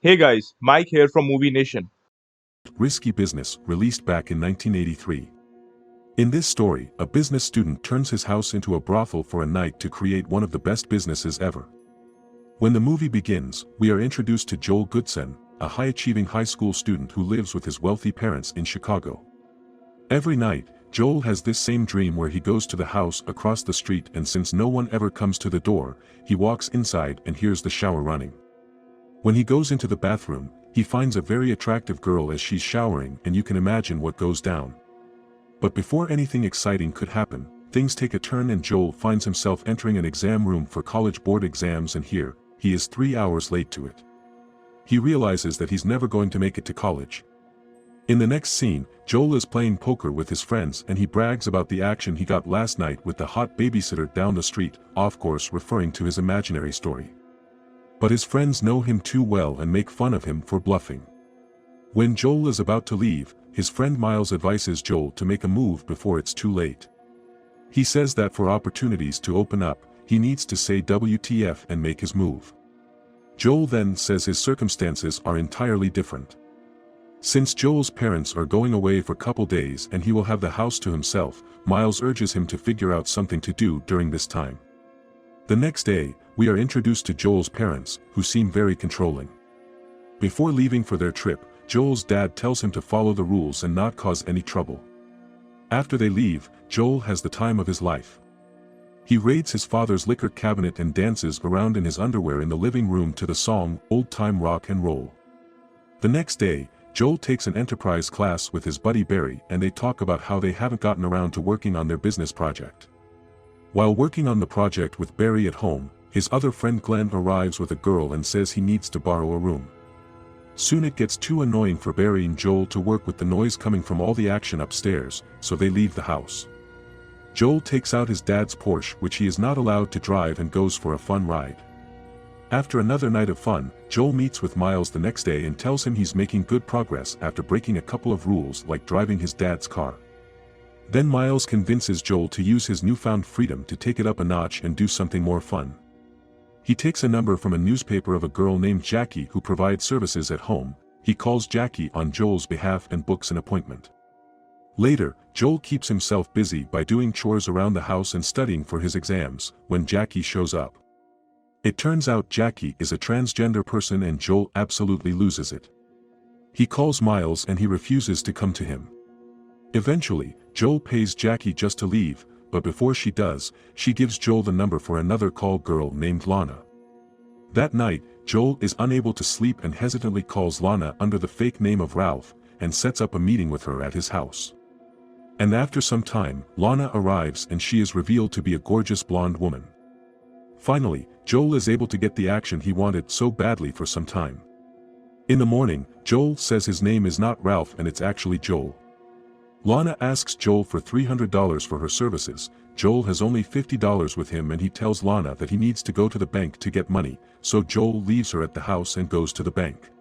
Hey guys, Mike here from Movie Nation. Risky Business, released back in 1983. In this story, a business student turns his house into a brothel for a night to create one of the best businesses ever. When the movie begins, we are introduced to Joel Goodson, a high-achieving high school student who lives with his wealthy parents in Chicago. Every night, Joel has this same dream where he goes to the house across the street, and since no one ever comes to the door, he walks inside and hears the shower running. When he goes into the bathroom, he finds a very attractive girl as she's showering, and you can imagine what goes down. But before anything exciting could happen, things take a turn and Joel finds himself entering an exam room for college board exams, and here, he is 3 hours late to it. He realizes that he's never going to make it to college. In the next scene, Joel is playing poker with his friends and he brags about the action he got last night with the hot babysitter down the street, of course referring to his imaginary story. But his friends know him too well and make fun of him for bluffing. When Joel is about to leave, his friend Miles advises Joel to make a move before it's too late. He says that for opportunities to open up, he needs to say WTF and make his move. Joel then says his circumstances are entirely different. Since Joel's parents are going away for a couple days and he will have the house to himself, Miles urges him to figure out something to do during this time. The next day, we are introduced to Joel's parents, who seem very controlling. Before leaving for their trip, Joel's dad tells him to follow the rules and not cause any trouble. After they leave, Joel has the time of his life. He raids his father's liquor cabinet and dances around in his underwear in the living room to the song, Old Time Rock and Roll. The next day, Joel takes an enterprise class with his buddy Barry and they talk about how they haven't gotten around to working on their business project. While working on the project with Barry at home, his other friend Glenn arrives with a girl and says he needs to borrow a room. Soon it gets too annoying for Barry and Joel to work with the noise coming from all the action upstairs, so they leave the house. Joel takes out his dad's Porsche, which he is not allowed to drive, and goes for a fun ride. After another night of fun, Joel meets with Miles the next day and tells him he's making good progress after breaking a couple of rules like driving his dad's car. Then Miles convinces Joel to use his newfound freedom to take it up a notch and do something more fun. He takes a number from a newspaper of a girl named Jackie who provides services at home. He calls Jackie on Joel's behalf and books an appointment. Later, Joel keeps himself busy by doing chores around the house and studying for his exams when Jackie shows up. It turns out Jackie is a transgender person and Joel absolutely loses it. He calls Miles and he refuses to come to him. Eventually, Joel pays Jackie just to leave, but before she does, she gives Joel the number for another call girl named Lana. That night, Joel is unable to sleep and hesitantly calls Lana under the fake name of Ralph, and sets up a meeting with her at his house. And after some time, Lana arrives and she is revealed to be a gorgeous blonde woman. Finally, Joel is able to get the action he wanted so badly for some time. In the morning, Joel says his name is not Ralph and it's actually Joel. Lana asks Joel for $300 for her services. Joel has only $50 with him and he tells Lana that he needs to go to the bank to get money, so Joel leaves her at the house and goes to the bank.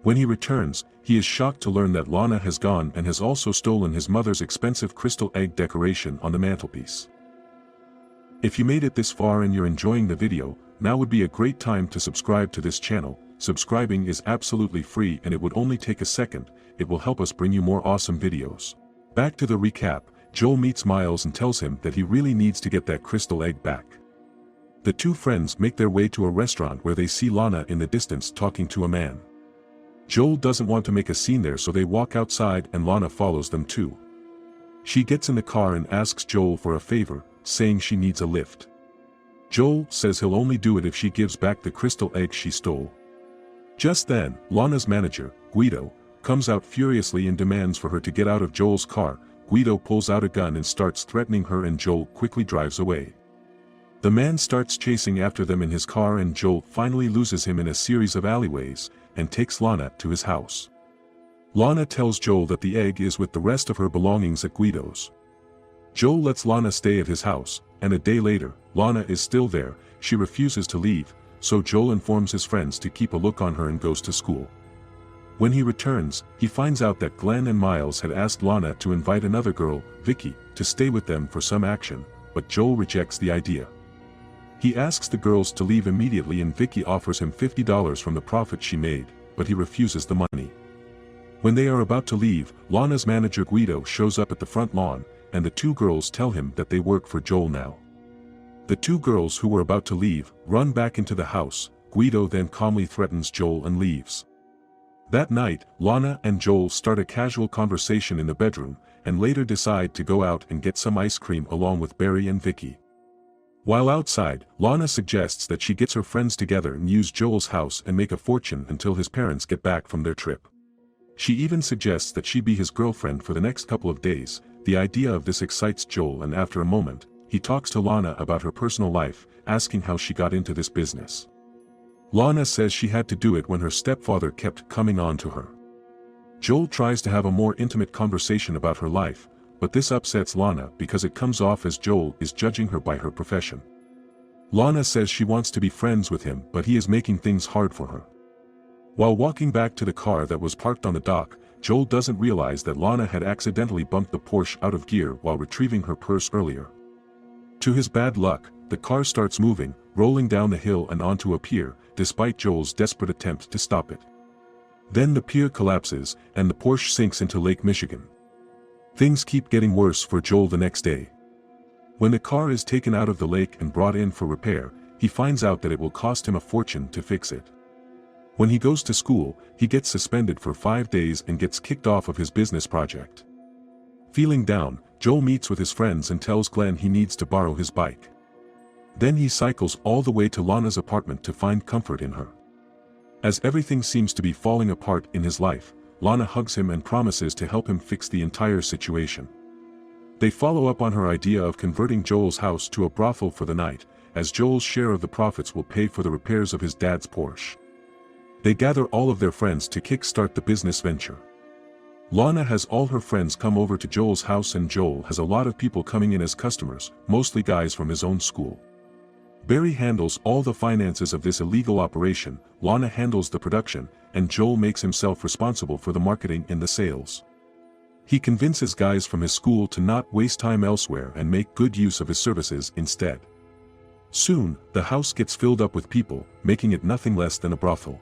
When he returns, he is shocked to learn that Lana has gone and has also stolen his mother's expensive crystal egg decoration on the mantelpiece. If you made it this far and you're enjoying the video, now would be a great time to subscribe to this channel. Subscribing is absolutely free and it would only take a second. It will help us bring you more awesome videos. Back to the recap, Joel meets Miles and tells him that he really needs to get that crystal egg back. The two friends make their way to a restaurant where they see Lana in the distance talking to a man. Joel doesn't want to make a scene there, so they walk outside and Lana follows them too. She gets in the car and asks Joel for a favor, saying she needs a lift. Joel says he'll only do it if she gives back the crystal egg she stole. Just then, Lana's manager, Guido, comes out furiously and demands for her to get out of Joel's car. Guido pulls out a gun and starts threatening her and Joel quickly drives away. The man starts chasing after them in his car and Joel finally loses him in a series of alleyways, and takes Lana to his house. Lana tells Joel that the egg is with the rest of her belongings at Guido's. Joel lets Lana stay at his house, and a day later, Lana is still there. She refuses to leave, so Joel informs his friends to keep a look on her and goes to school. When he returns, he finds out that Glenn and Miles had asked Lana to invite another girl, Vicky, to stay with them for some action, but Joel rejects the idea. He asks the girls to leave immediately and Vicky offers him $50 from the profit she made. but he refuses the money. When they are about to leave, Lana's manager Guido shows up at the front lawn, and the two girls tell him that they work for Joel now. The two girls who were about to leave run back into the house. Guido then calmly threatens Joel and leaves. That night, Lana and Joel start a casual conversation in the bedroom, and later decide to go out and get some ice cream along with Barry and Vicky. While outside, Lana suggests that she gets her friends together and use Joel's house and make a fortune until his parents get back from their trip. She even suggests that she be his girlfriend for the next couple of days. The idea of this excites Joel, and after a moment, he talks to Lana about her personal life, asking how she got into this business. Lana says she had to do it when her stepfather kept coming on to her. Joel tries to have a more intimate conversation about her life, but this upsets Lana because it comes off as Joel is judging her by her profession. Lana says she wants to be friends with him, but he is making things hard for her. While walking back to the car that was parked on the dock, Joel doesn't realize that Lana had accidentally bumped the Porsche out of gear while retrieving her purse earlier. To his bad luck, the car starts moving, rolling down the hill and onto a pier, despite Joel's desperate attempt to stop it. Then the pier collapses, and the Porsche sinks into Lake Michigan. Things keep getting worse for Joel the next day. When the car is taken out of the lake and brought in for repair, he finds out that it will cost him a fortune to fix it. When he goes to school, he gets suspended for 5 days and gets kicked off of his business project. Feeling down, Joel meets with his friends and tells Glenn he needs to borrow his bike. Then he cycles all the way to Lana's apartment to find comfort in her. As everything seems to be falling apart in his life, Lana hugs him and promises to help him fix the entire situation. They follow up on her idea of converting Joel's house to a brothel for the night, as Joel's share of the profits will pay for the repairs of his dad's Porsche. They gather all of their friends to kickstart the business venture. Lana has all her friends come over to Joel's house, and Joel has a lot of people coming in as customers, mostly guys from his own school. Barry handles all the finances of this illegal operation, Lana handles the production, and Joel makes himself responsible for the marketing and the sales. He convinces guys from his school to not waste time elsewhere and make good use of his services instead. Soon, the house gets filled up with people, making it nothing less than a brothel.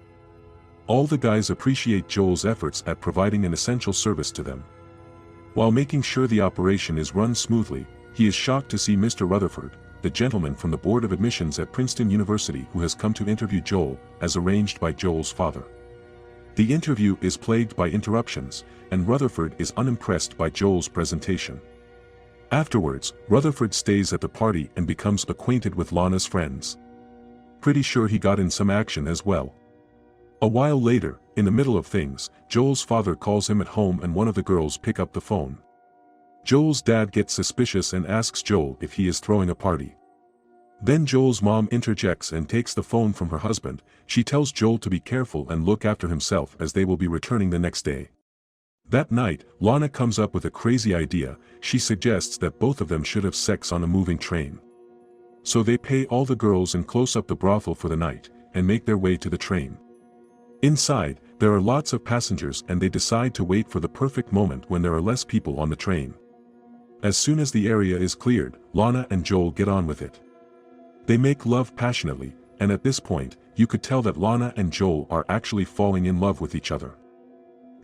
All the guys appreciate Joel's efforts at providing an essential service to them. While making sure the operation is run smoothly, he is shocked to see Mr. Rutherford, the gentleman from the Board of Admissions at Princeton University who has come to interview Joel, as arranged by Joel's father. The interview is plagued by interruptions, and Rutherford is unimpressed by Joel's presentation. Afterwards, Rutherford stays at the party and becomes acquainted with Lana's friends. Pretty sure he got in some action as well. A while later, in the middle of things, Joel's father calls him at home and one of the girls pick up the phone. Joel's dad gets suspicious and asks Joel if he is throwing a party. Then Joel's mom interjects and takes the phone from her husband. She tells Joel to be careful and look after himself as they will be returning the next day. That night, Lana comes up with a crazy idea. She suggests that both of them should have sex on a moving train. So they pay all the girls and close up the brothel for the night, and make their way to the train. Inside, there are lots of passengers and they decide to wait for the perfect moment when there are less people on the train. As soon as the area is cleared, Lana and Joel get on with it. They make love passionately, and at this point, you could tell that Lana and Joel are actually falling in love with each other.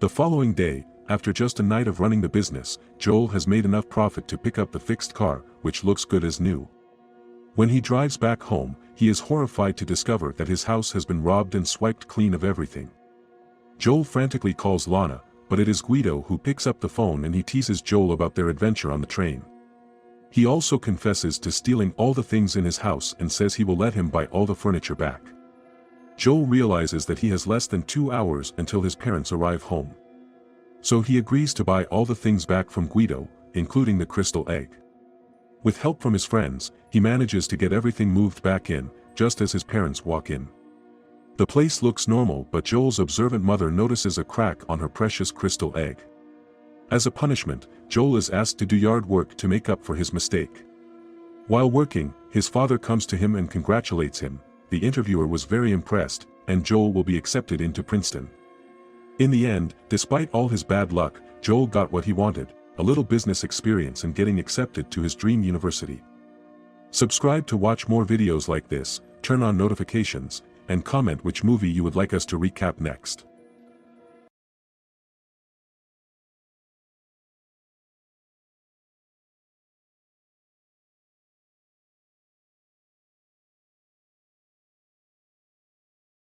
The following day, after just a night of running the business, Joel has made enough profit to pick up the fixed car, which looks good as new. When he drives back home, he is horrified to discover that his house has been robbed and swiped clean of everything. Joel frantically calls Lana, but it is Guido who picks up the phone and he teases Joel about their adventure on the train. He also confesses to stealing all the things in his house and says he will let him buy all the furniture back. Joel realizes that he has less than 2 hours until his parents arrive home. So he agrees to buy all the things back from Guido, including the crystal egg. With help from his friends, he manages to get everything moved back in, just as his parents walk in. The place looks normal, but Joel's observant mother notices a crack on her precious crystal egg. As a punishment, Joel is asked to do yard work to make up for his mistake. While working, his father comes to him and congratulates him. The interviewer was very impressed, and Joel will be accepted into Princeton. In the end, despite all his bad luck, Joel got what he wanted, a little business experience and getting accepted to his dream university. Subscribe to watch more videos like this, turn on notifications, and comment which movie you would like us to recap next.